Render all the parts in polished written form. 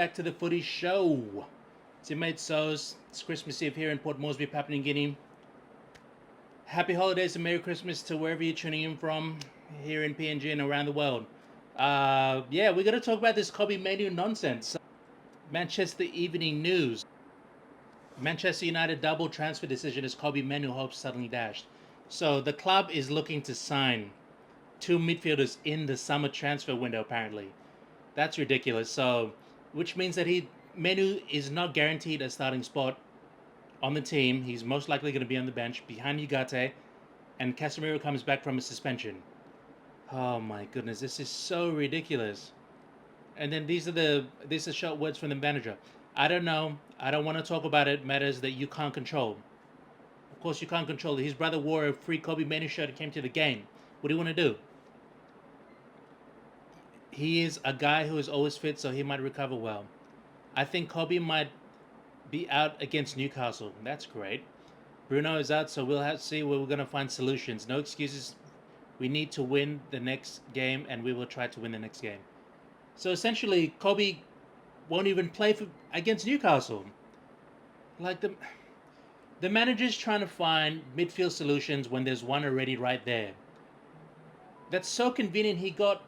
back to the Footy Show. Teammates, it's Christmas Eve here in Port Moresby, Papua New Guinea. Happy holidays and Merry Christmas to wherever you're tuning in from here in PNG and around the world. We're going to talk about this Kobe Mainoo nonsense. Manchester Evening News. Manchester United double transfer decision as Kobe Mainoo hopes suddenly dashed. So the club is looking to sign 2 midfielders in the summer transfer window, apparently. That's ridiculous. So, which means that Mainoo is not guaranteed a starting spot on the team. He's most likely going to be on the bench behind Ugarte, and Casemiro comes back from a suspension. Oh my goodness, this is so ridiculous. And then these are short words from the manager. I don't know. I don't want to talk about it. Matters that you can't control. Of course, you can't control it. His brother wore a free Kobe Mainoo shirt and came to the game. What do you want to do? He is a guy who is always fit, so he might recover well. I think Kobe might be out against Newcastle. That's great. Bruno is out, so we'll have to see where we're going to find solutions. No excuses. We need to win the next game, and we will try to win the next game. So essentially, Kobe won't even play against Newcastle. Like the manager's trying to find midfield solutions when there's one already right there. That's so convenient. He got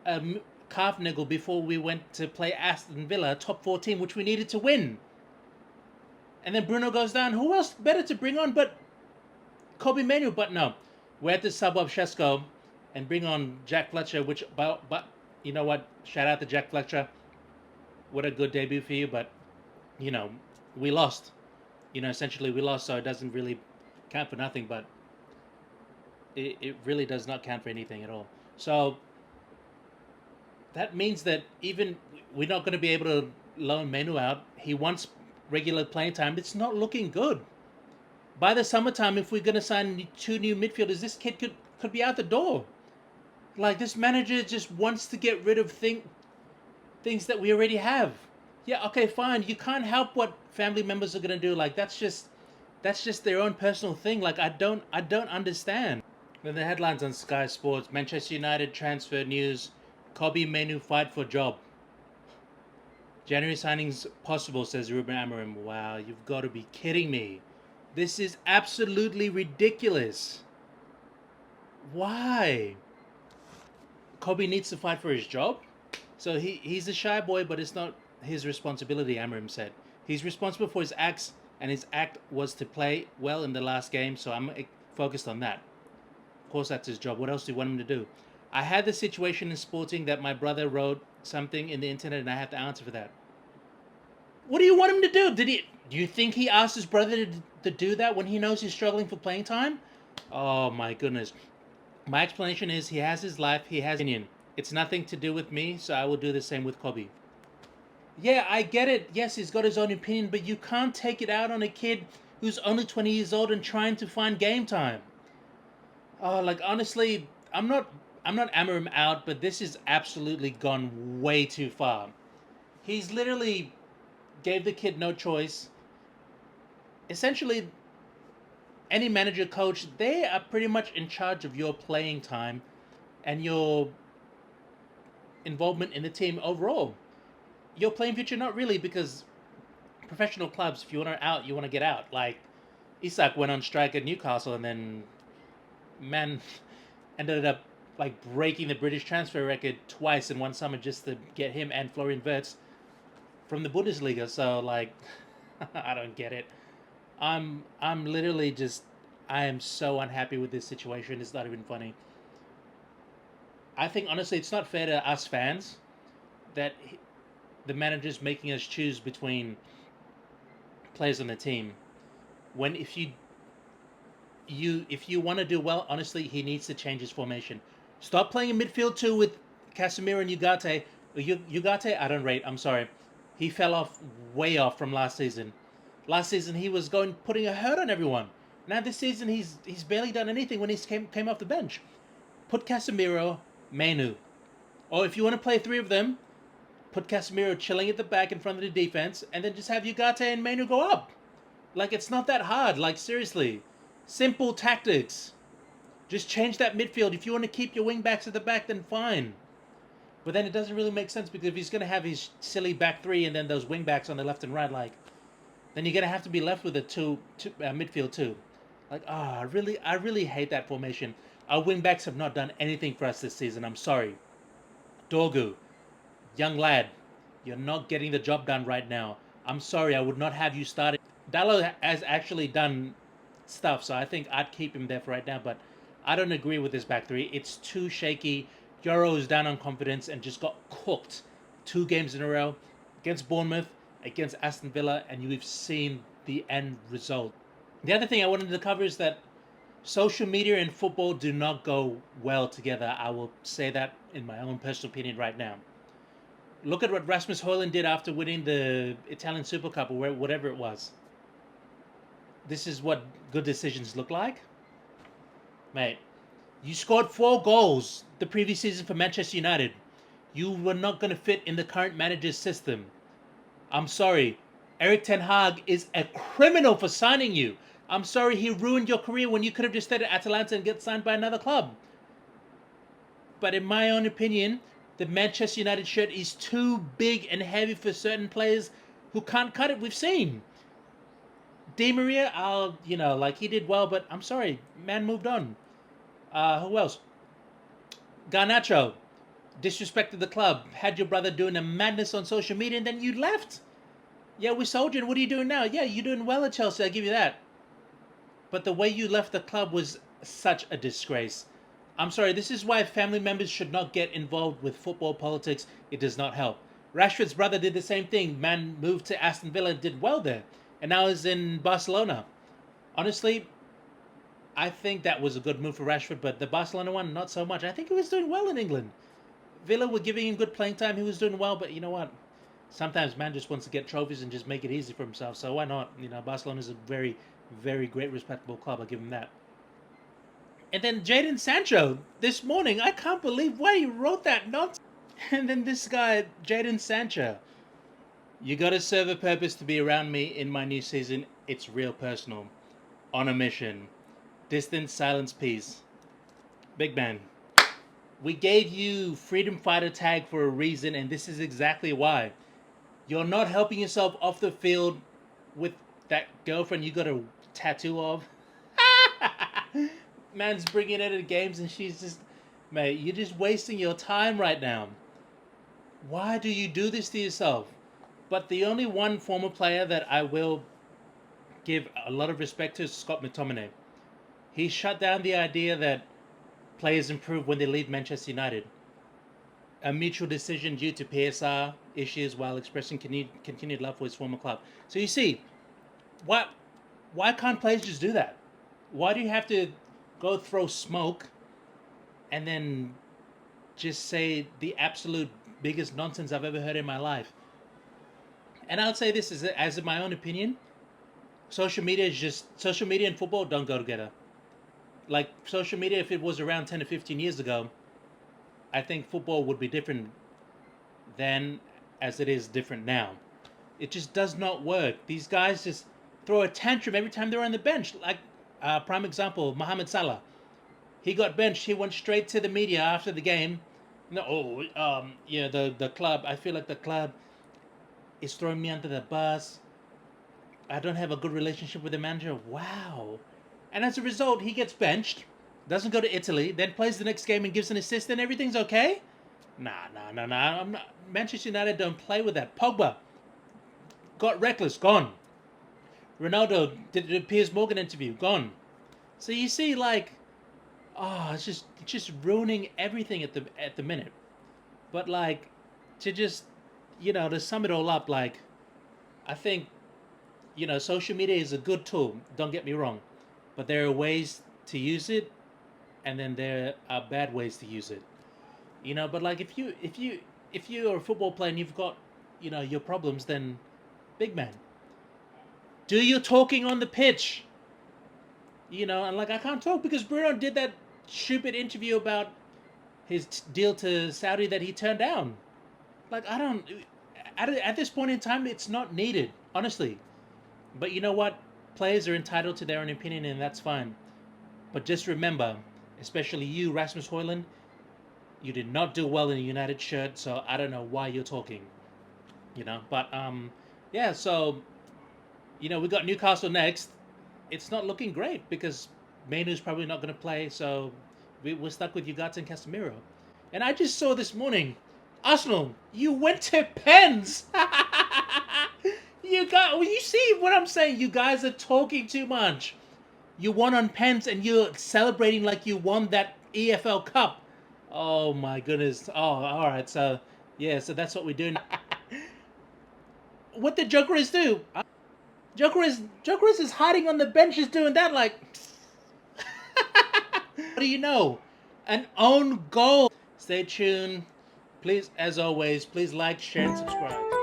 a calf niggle before we went to play Aston Villa, top 4 team, which we needed to win. And then Bruno goes down. Who else better to bring on but Kobe Mainoo? But no, we had to sub up Shesko and bring on Jack Fletcher, but you know what? Shout out to Jack Fletcher. What a good debut for you, but we lost. Essentially we lost, so it doesn't really count for nothing, but it really does not count for anything at all. So that means that even we're not going to be able to loan Mainoo out. He wants regular playing time. It's not looking good. By the summertime, if we're going to sign 2 new midfielders, this kid could be out the door. Like, this manager just wants to get rid of things that we already have. Yeah, okay, fine. You can't help what family members are going to do. Like, that's just their own personal thing. Like, I don't understand. Then the headlines on Sky Sports: Manchester United transfer news. Kobe Mainoo fight for job. January signings possible, says Ruben Amorim. Wow, you've got to be kidding me. This is absolutely ridiculous. Why? Kobe needs to fight for his job? So he's a shy boy, but it's not his responsibility, Amorim said. He's responsible for his acts, and his act was to play well in the last game, so I'm focused on that. Of course, that's his job. What else do you want him to do? I had the situation in Sporting that my brother wrote something in the internet and I have to answer for that. What do you want him to do? Do you think he asked his brother to do that when he knows he's struggling for playing time? Oh my goodness. My explanation is he has his life, he has opinion. It's nothing to do with me, so I will do the same with Kobe. Yeah, I get it. Yes, he's got his own opinion, but you can't take it out on a kid who's only 20 years old and trying to find game time. Oh, like honestly, I'm not Amorim out, but this has absolutely gone way too far. He's literally gave the kid no choice. Essentially, any manager, coach, they are pretty much in charge of your playing time and your involvement in the team overall. Your playing future, not really, because professional clubs, if you want to out, you want to get out. Like, Isak went on strike at Newcastle and then, man, ended up like breaking the British transfer record twice in one summer just to get him and Florian Wirtz from the Bundesliga. So like, I don't get it. I'm literally just, I am so unhappy with this situation. It's not even funny. I think honestly, it's not fair to us fans that the manager's making us choose between players on the team. When if you want to do well, honestly, he needs to change his formation. Stop playing in midfield 2 with Casemiro and Ugarte. Ugarte, I don't rate. I'm sorry. He fell off, way off from last season. Last season, he was putting a hurt on everyone. Now this season, he's barely done anything when he came off the bench. Put Casemiro, Mainoo. Or if you want to play 3 of them, put Casemiro chilling at the back in front of the defense, and then just have Ugarte and Mainoo go up. Like, it's not that hard. Like, seriously. Simple tactics. Just change that midfield. If you want to keep your wing backs at the back, then fine. But then it doesn't really make sense because if he's going to have his silly back three and then those wing backs on the left and right, like, then you're going to have to be left with a midfield too. Like, I really hate that formation. Our wing backs have not done anything for us this season. I'm sorry. Dorgu, young lad, you're not getting the job done right now. I'm sorry, I would not have you starting. Dallo has actually done stuff, so I think I'd keep him there for right now, but I don't agree with this back three. It's too shaky. Euro is down on confidence and just got cooked 2 games in a row against Bournemouth, against Aston Villa, and we've seen the end result. The other thing I wanted to cover is that social media and football do not go well together. I will say that in my own personal opinion right now. Look at what Rasmus Hojlund did after winning the Italian Super Cup or whatever it was. This is what good decisions look like. Mate, you scored 4 goals the previous season for Manchester United. You were not going to fit in the current manager's system. I'm sorry. Erik ten Hag is a criminal for signing you. I'm sorry he ruined your career when you could have just stayed at Atalanta and get signed by another club. But in my own opinion, the Manchester United shirt is too big and heavy for certain players who can't cut it. We've seen. Di Maria, like he did well, but I'm sorry, man moved on. Who else? Garnacho disrespected the club, had your brother doing a madness on social media, and then you left. Yeah, we sold you, and what are you doing now? Yeah, you're doing well at Chelsea, I'll give you that. But the way you left the club was such a disgrace. I'm sorry, this is why family members should not get involved with football politics. It does not help. Rashford's brother did the same thing. Man moved to Aston Villa and did well there. And now is in Barcelona. Honestly, I think that was a good move for Rashford, but the Barcelona one, not so much. I think he was doing well in England. Villa were giving him good playing time. He was doing well, but you know what? Sometimes man just wants to get trophies and just make it easy for himself. So why not? Barcelona is a very, very great, respectable club. I'll give him that. And then Jadon Sancho this morning, I can't believe why he wrote that nonsense. And then this guy, Jadon Sancho, you got to serve a purpose to be around me in my new season. It's real personal. On a mission. Distance, silence, peace. Big man. We gave you Freedom Fighter tag for a reason, and this is exactly why. You're not helping yourself off the field with that girlfriend you got a tattoo of. Man's bringing her to the games, and she's just... Mate, you're just wasting your time right now. Why do you do this to yourself? But the only one former player that I will give a lot of respect to is Scott McTominay. He shut down the idea that players improve when they leave Manchester United. A mutual decision due to PSR issues while expressing continued love for his former club. So you see, why can't players just do that? Why do you have to go throw smoke and then just say the absolute biggest nonsense I've ever heard in my life? And I'll say this as in my own opinion, social media and football don't go together. Like social media, if it was around 10 to 15 years ago, I think football would be different then as it is different now. It just does not work. These guys just throw a tantrum every time they're on the bench. Like, prime example, Mohamed Salah. He got benched. He went straight to the media after the game. The club. I feel like the club is throwing me under the bus. I don't have a good relationship with the manager. Wow. And as a result, he gets benched, doesn't go to Italy, then plays the next game and gives an assist, and everything's okay? Nah. I'm not. Manchester United don't play with that. Pogba got reckless, gone. Ronaldo did a Piers Morgan interview, gone. So you see, like, it's just ruining everything at the minute. But like, to sum it all up, like, I think, social media is a good tool. Don't get me wrong. But there are ways to use it, and then there are bad ways to use it. But like if you're a football player and you've got, your problems, then big man, do your talking on the pitch. And like I can't talk because Bruno did that stupid interview about his deal to Saudi that he turned down. Like I don't. At this point in time, it's not needed, honestly. But you know what? Players are entitled to their own opinion, and that's fine. But just remember, especially you, Rasmus Hojlund, You did not do well in a United shirt, so I don't know why you're talking. But yeah. So we got Newcastle next. It's not looking great because Mainoo's probably not going to play, so we're stuck with Ugarte and Casemiro. And I just saw this morning, Arsenal, you went to pens. You see what I'm saying? You guys are talking too much. You won on pens and you're celebrating like you won that EFL Cup. Oh my goodness. Oh, all right. So yeah, so that's what we're doing. What did Jokeris do? Jokeris is hiding on the bench, just doing that like. What do you know? An own goal. Stay tuned. Please, as always, please like, share, and subscribe.